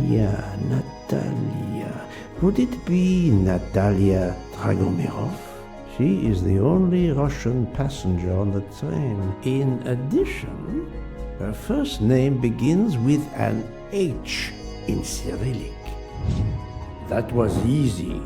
Natalia. Would it be Natalia Dragomirov? She is the only Russian passenger on the train. In addition, her first name begins with an H in Cyrillic. That was easy.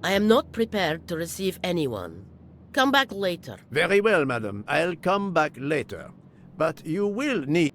I am not prepared to receive anyone. Come back later. Very well, madam. I'll come back later. But you will need...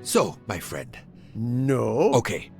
So, my friend. No. Okay.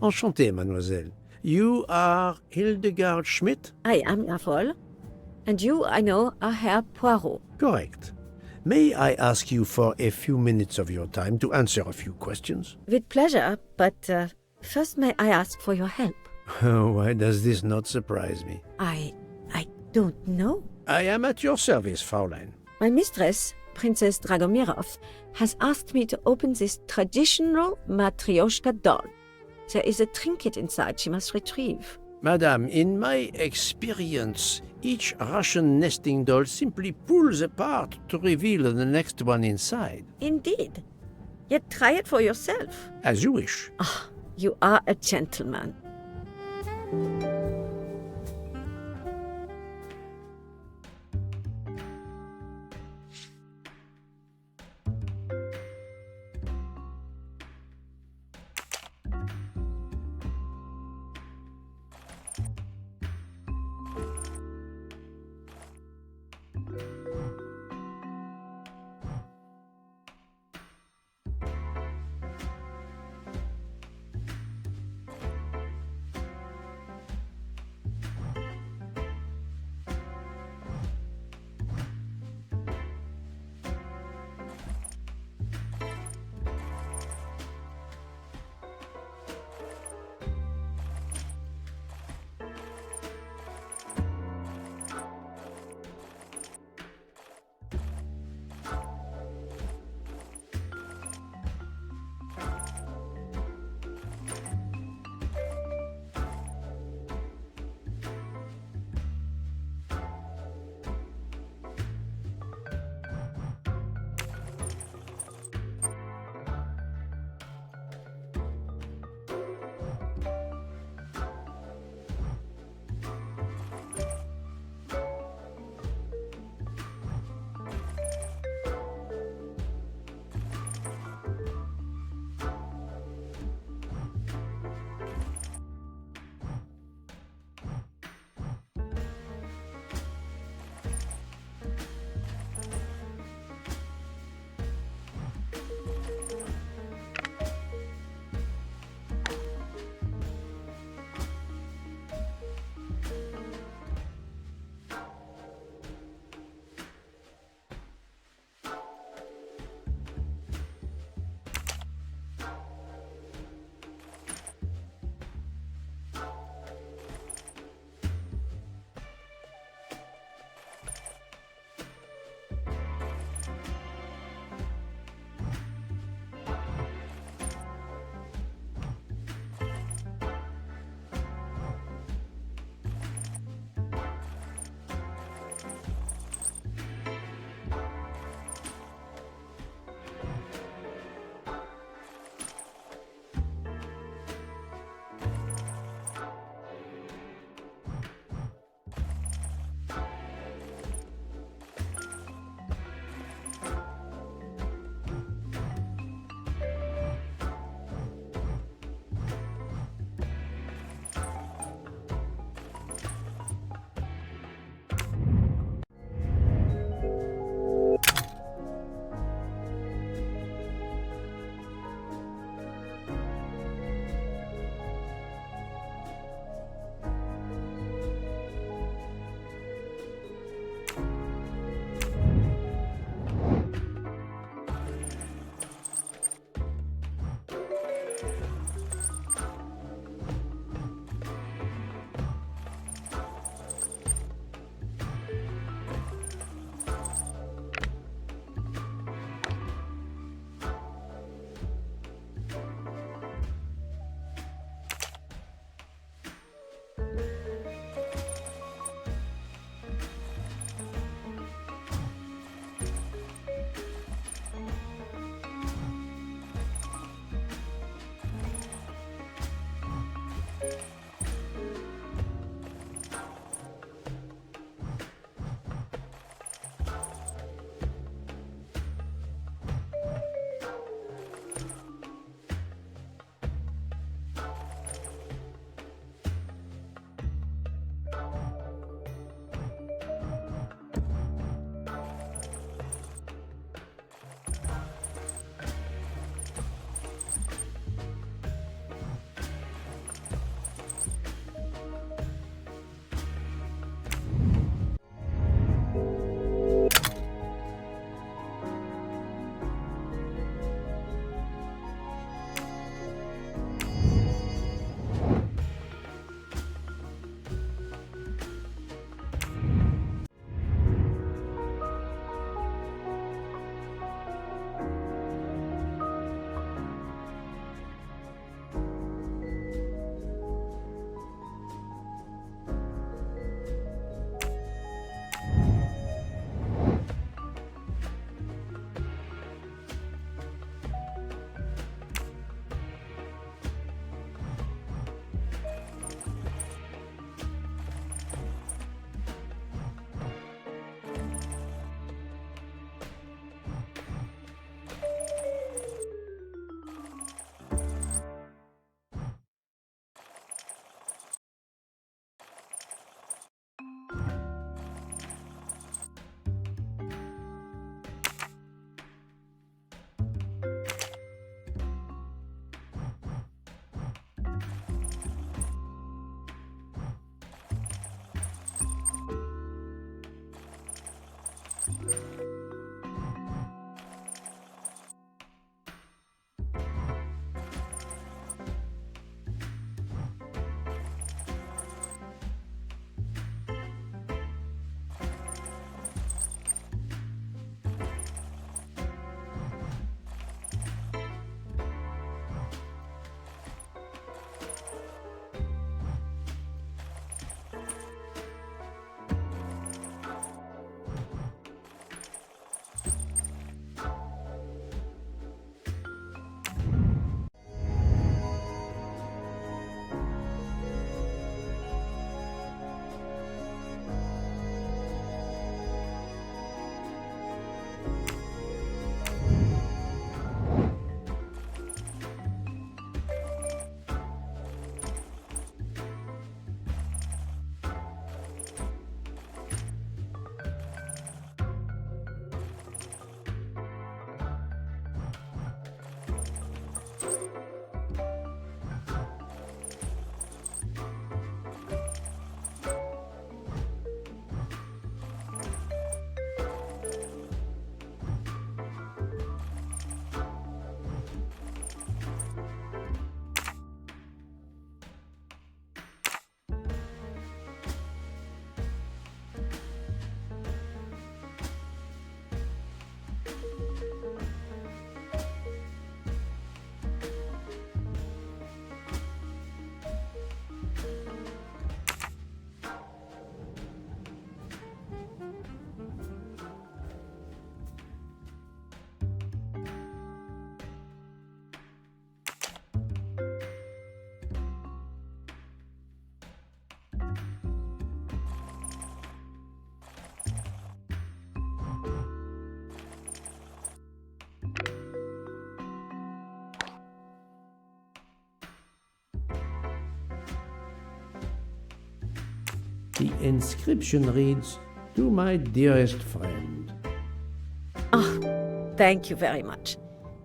Enchanté, mademoiselle. You are Hildegard Schmidt? I am, jawohl. And you, I know, are Herr Poirot. Correct. May I ask you for a few minutes of your time to answer a few questions? With pleasure, but first may I ask for your help? Why does this not surprise me? I don't know. I am at your service, Fraulein. My mistress, Princess Dragomirov, has asked me to open this traditional Matryoshka doll. There is a trinket inside she must retrieve. Madame, in my experience, each Russian nesting doll simply pulls apart to reveal the next one inside. Indeed. Yet try it for yourself. As you wish. Ah, you are a gentleman. inscription reads, "To my dearest friend." Oh, thank you very much.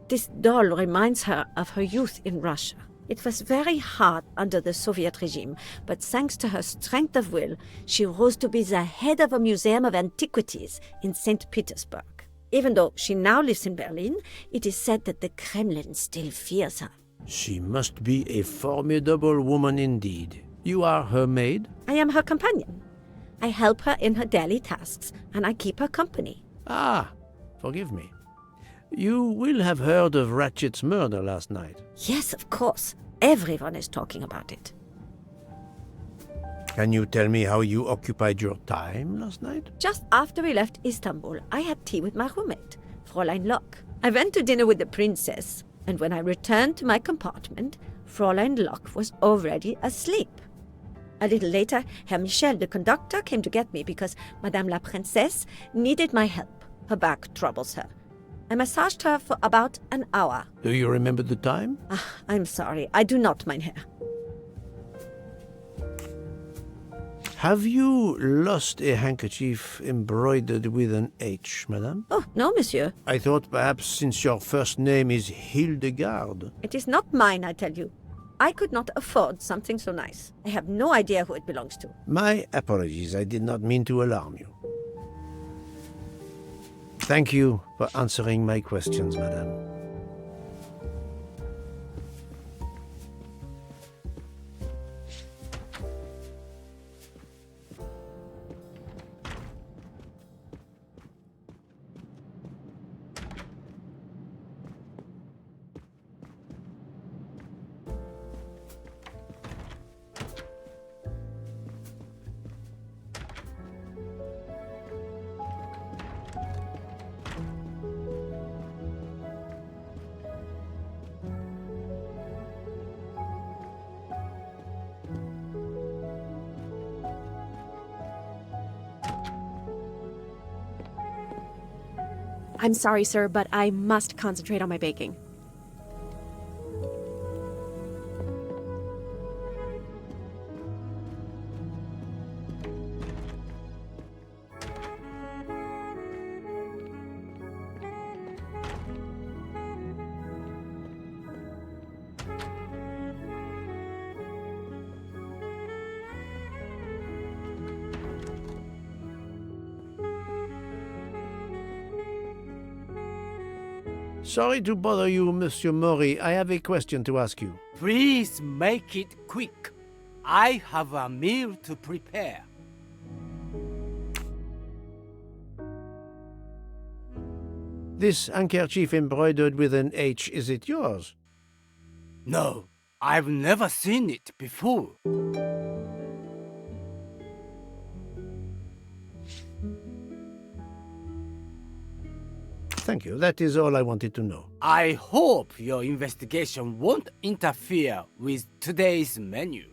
This doll reminds her of her youth in Russia. It was very hard under the Soviet regime, but thanks to her strength of will, she rose to be the head of a museum of antiquities in St. Petersburg. Even though she now lives in Berlin, it is said that the Kremlin still fears her. She must be a formidable woman indeed. You are her maid? I am her companion. I help her in her daily tasks, and I keep her company. Ah, forgive me. You will have heard of Ratchet's murder last night. Yes, of course. Everyone is talking about it. Can you tell me how you occupied your time last night? Just after we left Istanbul, I had tea with my roommate, Fräulein Locke. I went to dinner with the princess, and when I returned to my compartment, Fräulein Locke was already asleep. A little later, Herr Michel, the conductor, came to get me because Madame la Princesse needed my help. Her back troubles her. I massaged her for about an hour. Do you remember the time? I'm sorry, I do not, mein Herr. Have you lost a handkerchief embroidered with an H, madame? Oh, no, monsieur. I thought perhaps since your first name is Hildegard. It is not mine, I tell you. I could not afford something so nice. I have no idea who it belongs to. My apologies, I did not mean to alarm you. Thank you for answering my questions, madame. I'm sorry, sir, but I must concentrate on my baking. Sorry to bother you, Monsieur Mori. I have a question to ask you. Please make it quick. I have a meal to prepare. This handkerchief embroidered with an H, is it yours? No, I've never seen it before. Thank you. That is all I wanted to know. I hope your investigation won't interfere with today's menu.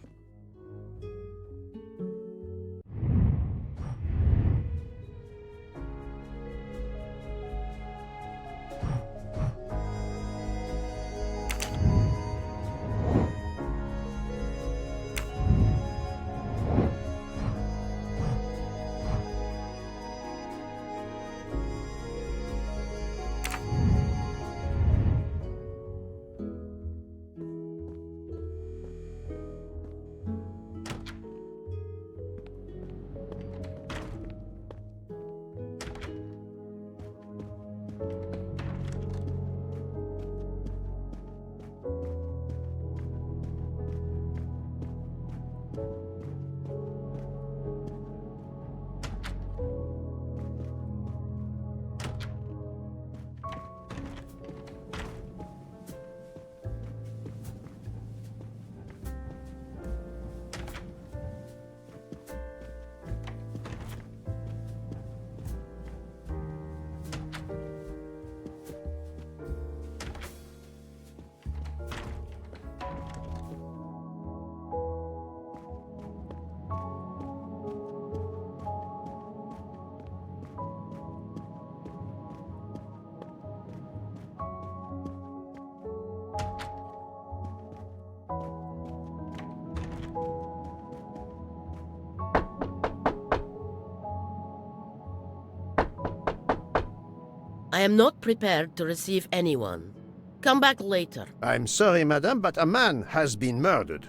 I am not prepared to receive anyone. Come back later. I'm sorry, madame, but a man has been murdered.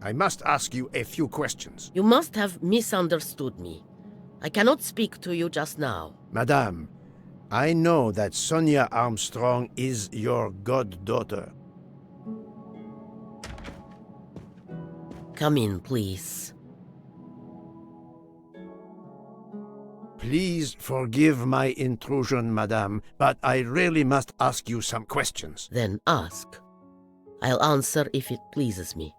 I must ask you a few questions. You must have misunderstood me. I cannot speak to you just now. Madame, I know that Sonia Armstrong is your goddaughter. Come in, please. Please forgive my intrusion, madame, but I really must ask you some questions. Then ask. I'll answer if it pleases me.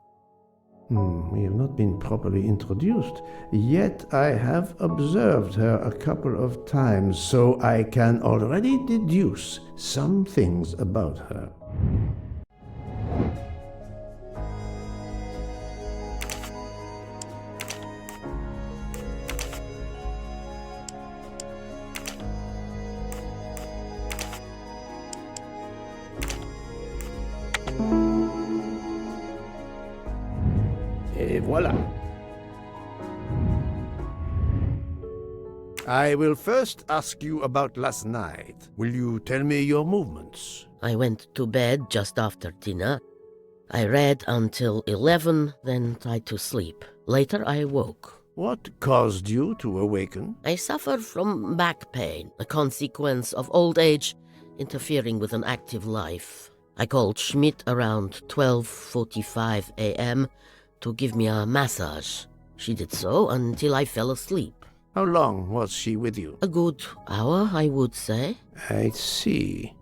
We have not been properly introduced, yet I have observed her a couple of times, so I can already deduce some things about her. Et voilà. I will first ask you about last night. Will you tell me your movements? I went to bed just after dinner. I read until 11, then tried to sleep. Later I woke. What caused you to awaken? I suffered from back pain, a consequence of old age interfering with an active life. I called Schmidt around 12:45 a.m. to give me a massage. She did so until I fell asleep. How long was she with you? A good hour, I would say. I see.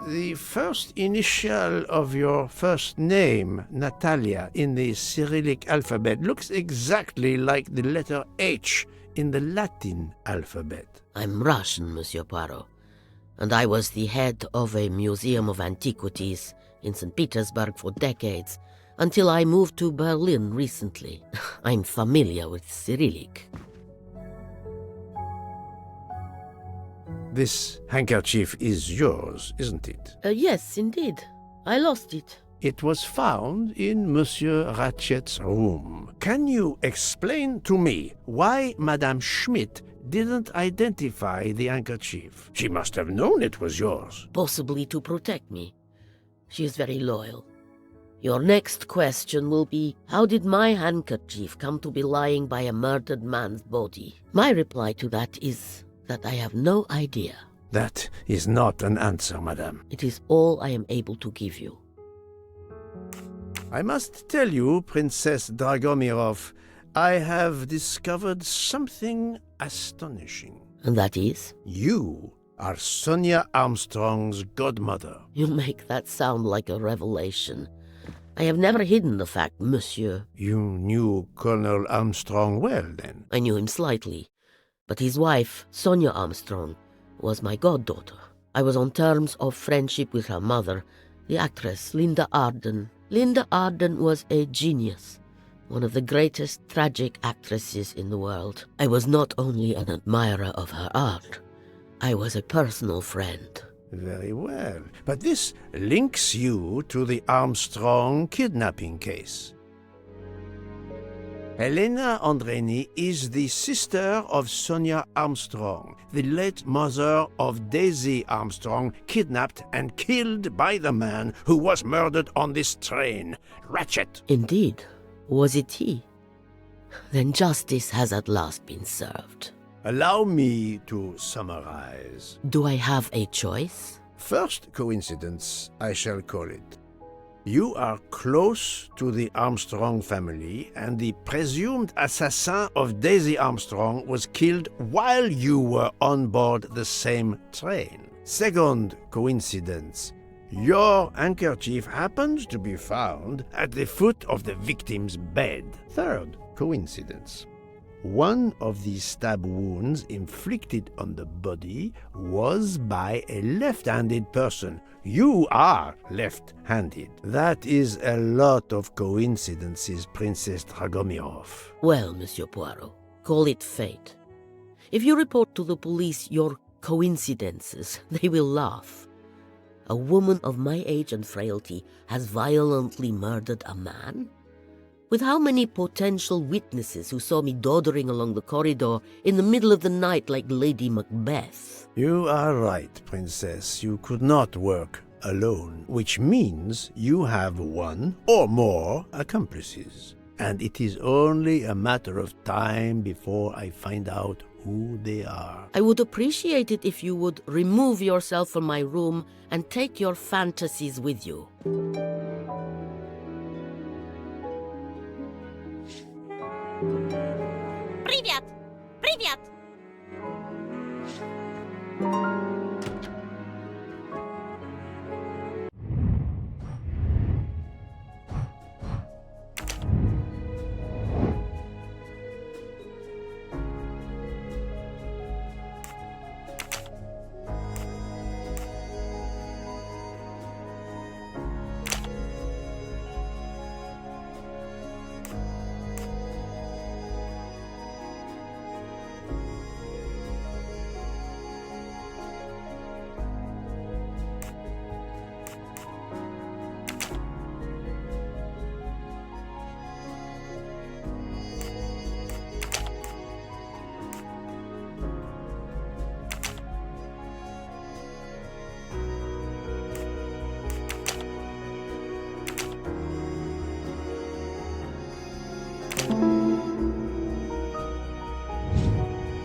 The first initial of your first name, Natalia, in the Cyrillic alphabet looks exactly like the letter H in the Latin alphabet. I'm Russian, Monsieur Poirot, and I was the head of a museum of antiquities in St. Petersburg for decades, until I moved to Berlin recently. I'm familiar with Cyrillic. This handkerchief is yours, isn't it? Yes, indeed. I lost it. It was found in Monsieur Ratchet's room. Can you explain to me why Madame Schmidt didn't identify the handkerchief? She must have known it was yours. Possibly to protect me. She is very loyal. Your next question will be, how did my handkerchief come to be lying by a murdered man's body? My reply to that is that I have no idea. That is not an answer, madame. It is all I am able to give you. I must tell you, Princess Dragomirov, I have discovered something astonishing. And that is? You are Sonia Armstrong's godmother. You make that sound like a revelation. I have never hidden the fact, monsieur. You knew Colonel Armstrong well, then? I knew him slightly, but his wife, Sonia Armstrong, was my goddaughter. I was on terms of friendship with her mother, the actress Linda Arden. Linda Arden was a genius, one of the greatest tragic actresses in the world. I was not only an admirer of her art, I was a personal friend. Very well. But this links you to the Armstrong kidnapping case. Helena Andreni is the sister of Sonia Armstrong, the late mother of Daisy Armstrong, kidnapped and killed by the man who was murdered on this train, Ratchet. Indeed. Was it he? Then justice has at last been served. Allow me to summarize. Do I have a choice? First coincidence, I shall call it. You are close to the Armstrong family, and the presumed assassin of Daisy Armstrong was killed while you were on board the same train. Second coincidence, your handkerchief happens to be found at the foot of the victim's bed. Third coincidence, one of the stab wounds inflicted on the body was by a left-handed person. You are left-handed. That is a lot of coincidences, Princess Dragomirov. Well, Monsieur Poirot, call it fate. If you report to the police your coincidences, they will laugh. A woman of my age and frailty has violently murdered a man? With how many potential witnesses who saw me doddering along the corridor in the middle of the night like Lady Macbeth? You are right, Princess. You could not work alone, which means you have one or more accomplices. And it is only a matter of time before I find out who they are. I would appreciate it if you would remove yourself from my room and take your fantasies with you. Привет! Привет!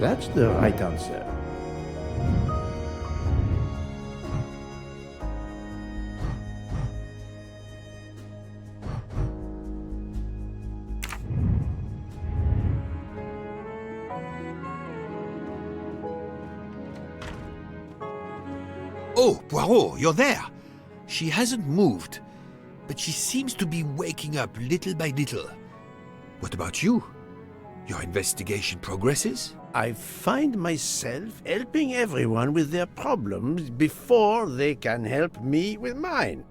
That's the right answer. Oh, Poirot, you're there. She hasn't moved, but she seems to be waking up little by little. What about you? Your investigation progresses? I find myself helping everyone with their problems before they can help me with mine.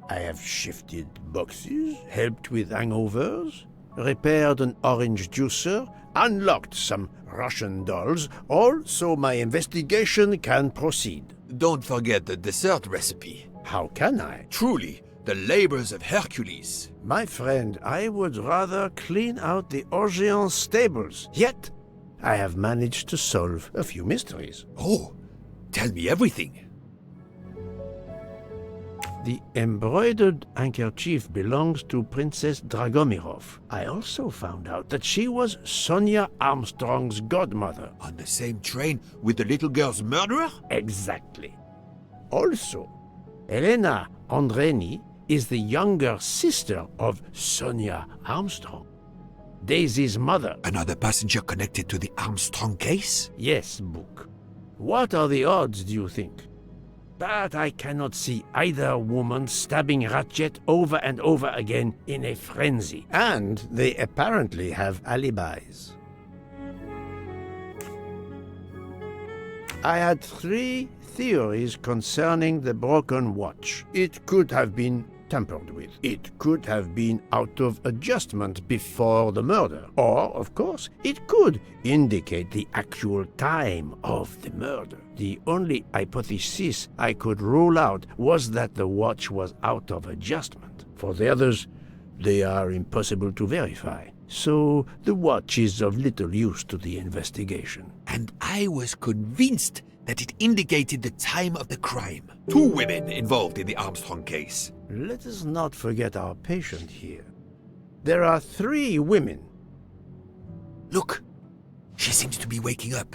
I have shifted boxes, helped with hangovers, repaired an orange juicer, unlocked some Russian dolls, all so my investigation can proceed. Don't forget the dessert recipe. How can I? Truly, the labors of Hercules. My friend, I would rather clean out the Orgeon stables. Yet, I have managed to solve a few mysteries. Oh, tell me everything. The embroidered handkerchief belongs to Princess Dragomirov. I also found out that she was Sonia Armstrong's godmother. On the same train with the little girl's murderer? Exactly. Also, Elena Andreni is the younger sister of Sonia Armstrong, Daisy's mother. Another passenger connected to the Armstrong case? Yes, Book. What are the odds, do you think? But I cannot see either woman stabbing Ratchet over and over again in a frenzy. And they apparently have alibis. I had 3 theories concerning the broken watch. It could have been tampered with. It could have been out of adjustment before the murder. Or, of course, it could indicate the actual time of the murder. The only hypothesis I could rule out was that the watch was out of adjustment. For the others, they are impossible to verify. So the watch is of little use to the investigation. And I was convinced that it indicated the time of the crime. 2 women involved in the Armstrong case. Let us not forget our patient here. There are 3 women. Look, she seems to be waking up.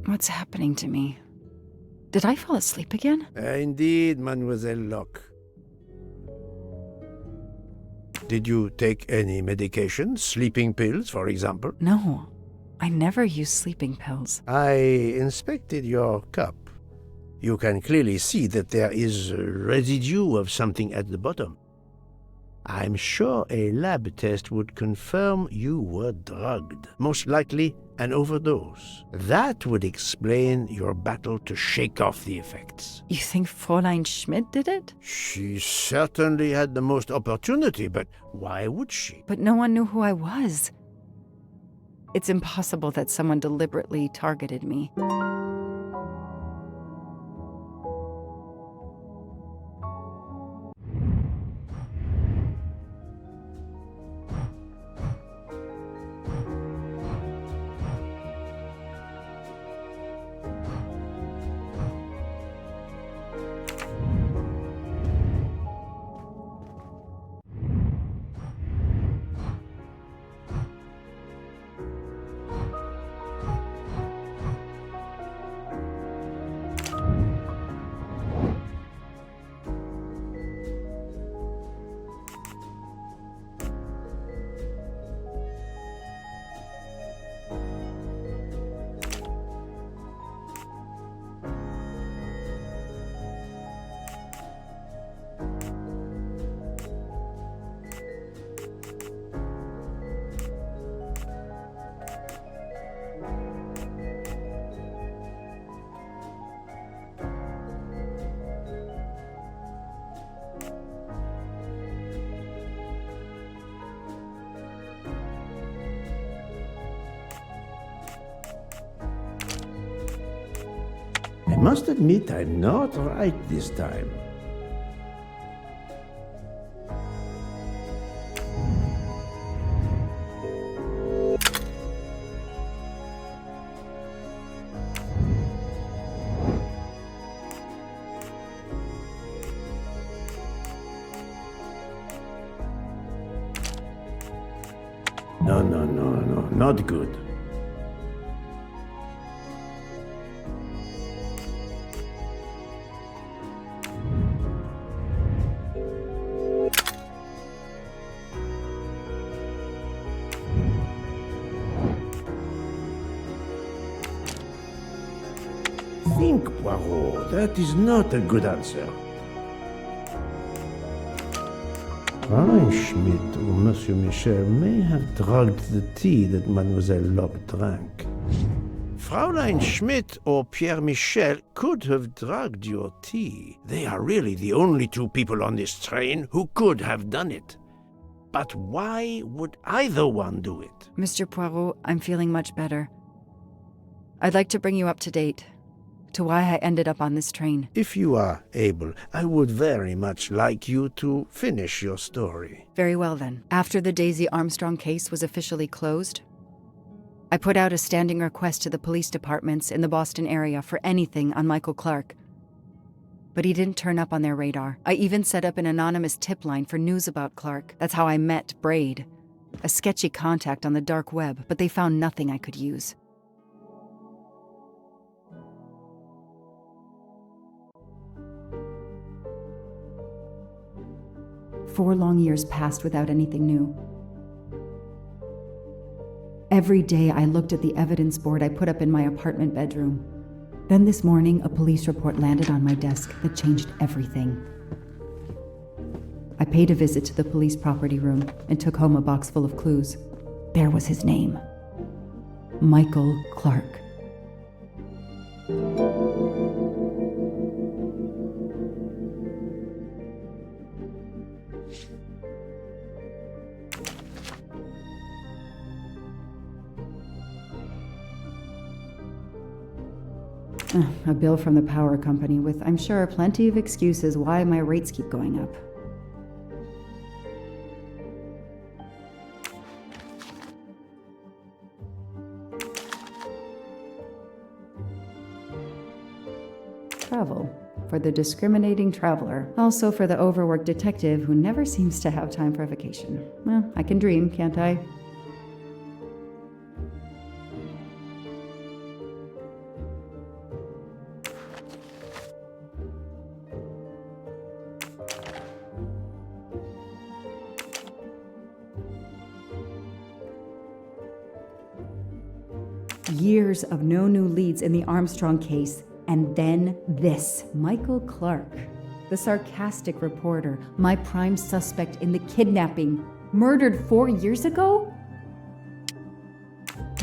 What's happening to me? Did I fall asleep again? Indeed, Mademoiselle Locke. Did you take any medication? Sleeping pills, for example? No, I never use sleeping pills. I inspected your cup. You can clearly see that there is a residue of something at the bottom. I'm sure a lab test would confirm you were drugged. Most likely an overdose. That would explain your battle to shake off the effects. You think Fräulein Schmidt did it? She certainly had the most opportunity, but why would she? But no one knew who I was. It's impossible that someone deliberately targeted me. must admit I'm not right this time. No, not good. Think, Poirot, that is not a good answer. Fräulein Schmidt or Monsieur Michel may have drugged the tea that Mademoiselle Locke drank. Fräulein Schmidt or Pierre Michel could have drugged your tea. They are really the only two people on this train who could have done it. But why would either one do it? Mr. Poirot, I'm feeling much better. I'd like to bring you up to date to why I ended up on this train. If you are able, I would very much like you to finish your story. Very well then. After the Daisy Armstrong case was officially closed, I put out a standing request to the police departments in the Boston area for anything on Michael Clark. But he didn't turn up on their radar. I even set up an anonymous tip line for news about Clark. That's how I met Braid, a sketchy contact on the dark web, but they found nothing I could use. Four long years passed without anything new. Every day I looked at the evidence board I put up in my apartment bedroom. Then this morning, a police report landed on my desk that changed everything. I paid a visit to the police property room and took home a box full of clues. There was his name. Michael Clark. A bill from the power company with, I'm sure, plenty of excuses why my rates keep going up. Travel. For the discriminating traveler. Also for the overworked detective who never seems to have time for a vacation. Well, I can dream, can't I? Years of no new leads in the Armstrong case, and then this. Michael Clark, the sarcastic reporter, my prime suspect in the kidnapping, murdered 4 years ago?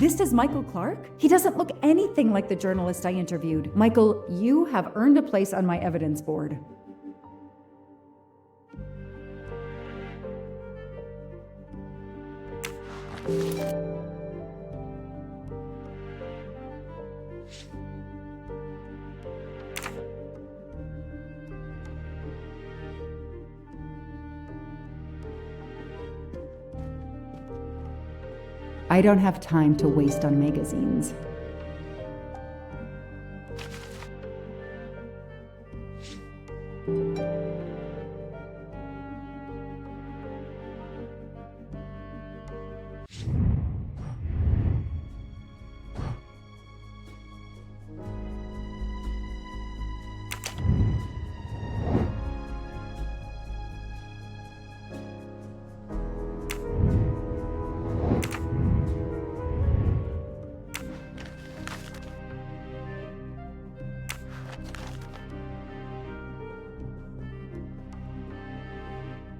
This is Michael Clark? He doesn't look anything like the journalist I interviewed. Michael, you have earned a place on my evidence board. I don't have time to waste on magazines.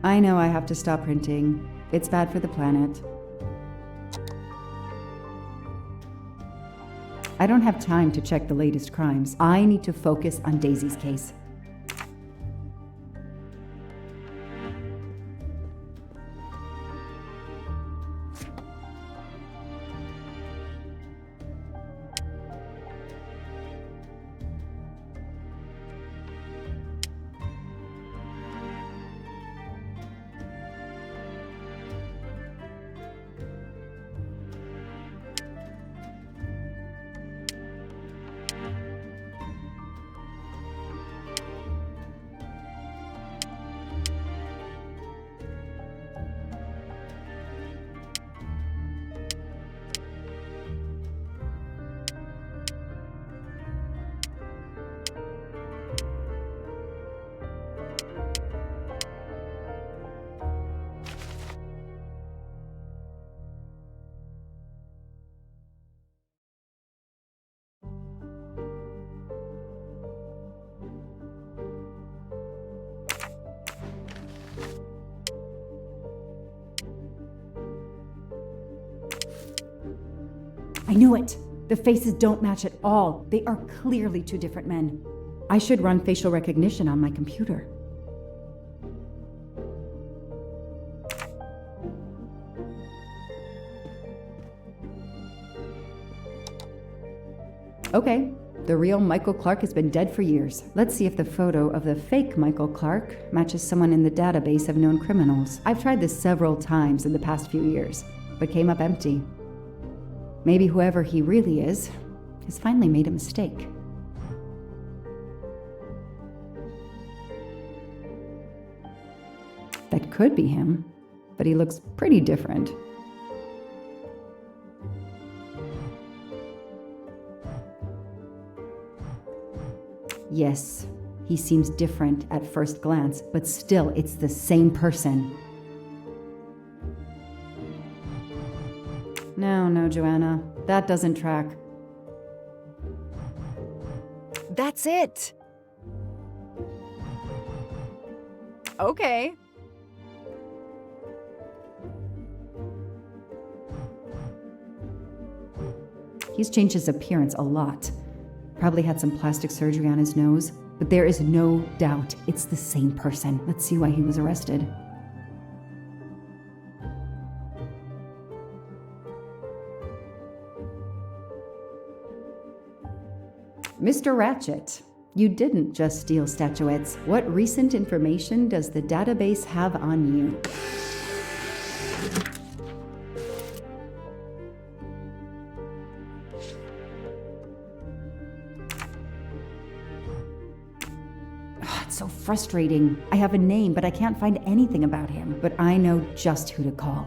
I know I have to stop printing. It's bad for the planet. I don't have time to check the latest crimes. I need to focus on Daisy's case. I knew it! The faces don't match at all. They are clearly two different men. I should run facial recognition on my computer. Okay, the real Michael Clark has been dead for years. Let's see if the photo of the fake Michael Clark matches someone in the database of known criminals. I've tried this several times in the past few years, but came up empty. Maybe whoever he really is has finally made a mistake. That could be him, but he looks pretty different. Yes, he seems different at first glance, but still, it's the same person. No, Joanna, that doesn't track. That's it. Okay. He's changed his appearance a lot. Probably had some plastic surgery on his nose, but there is no doubt it's the same person. Let's see why he was arrested. Mr. Ratchet, you didn't just steal statuettes. What recent information does the database have on you? It's so frustrating. I have a name, but I can't find anything about him. But I know just who to call.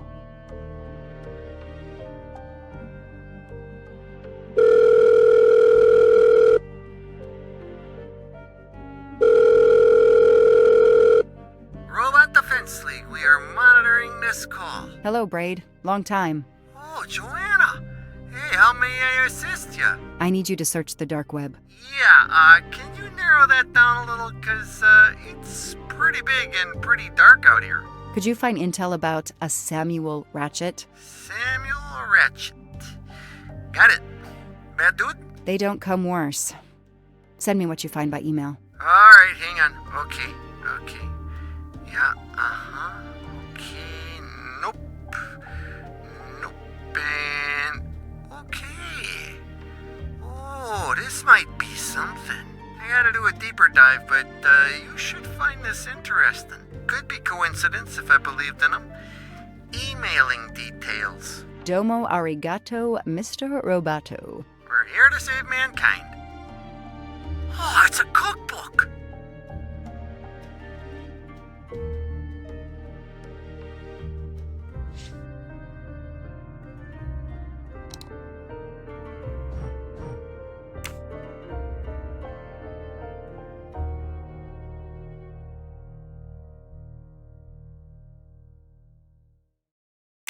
Robot Defense League, we are monitoring this call. Hello, Braid. Long time. Oh, Joanna. Hey, how may I assist you? I need you to search the dark web. Yeah, can you narrow that down a little? Because, it's pretty big and pretty dark out here. Could you find intel about a Samuel Ratchet? Samuel Ratchet. Got it. Bad dude? They don't come worse. Send me what you find by email. Alright, hang on. Okay. Yeah, okay. Nope. And... okay. Oh, this might be something. I gotta do a deeper dive, but you should find this interesting. Could be coincidence if I believed in them. Emailing details. Domo arigato, Mr. Roboto. We're here to save mankind. Oh, it's a cookbook.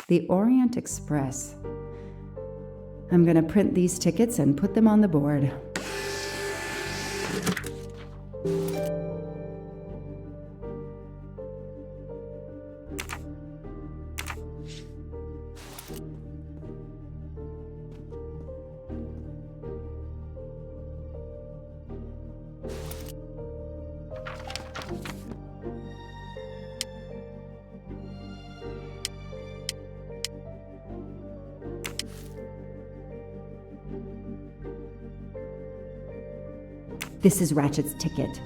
The Orient Express. I'm gonna print these tickets and put them on the board. This is Ratchet's ticket.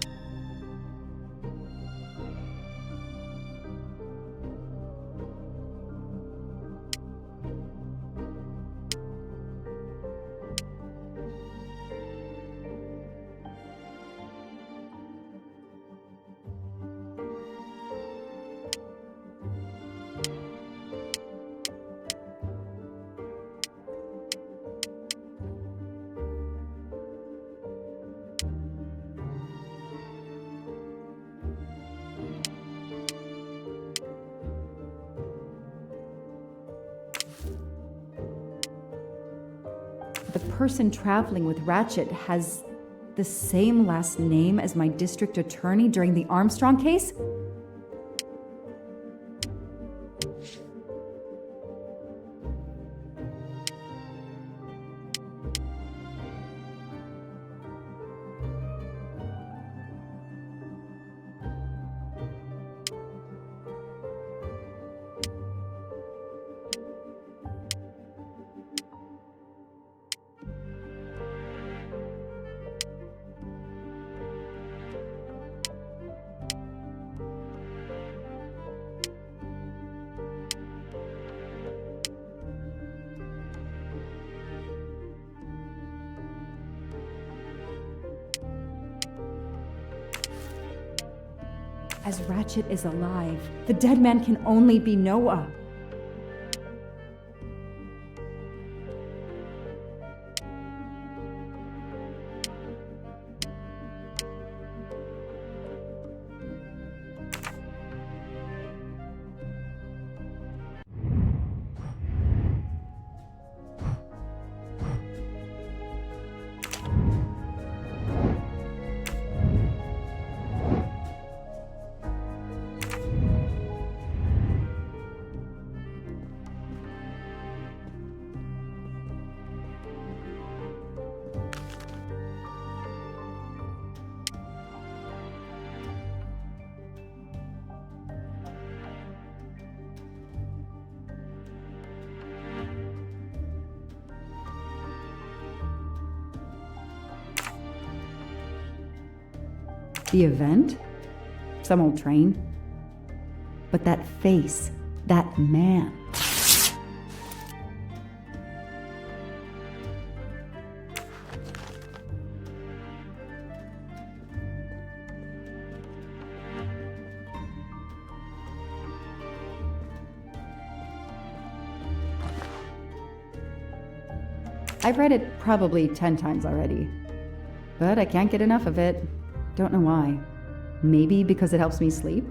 The person traveling with Ratchet has the same last name as my district attorney during the Armstrong case? as Ratchet is alive. The dead man can only be Noah. The event? Some old train. But that face, that man. I've read it probably 10 times already, but I can't get enough of it. Don't know why. Maybe because it helps me sleep?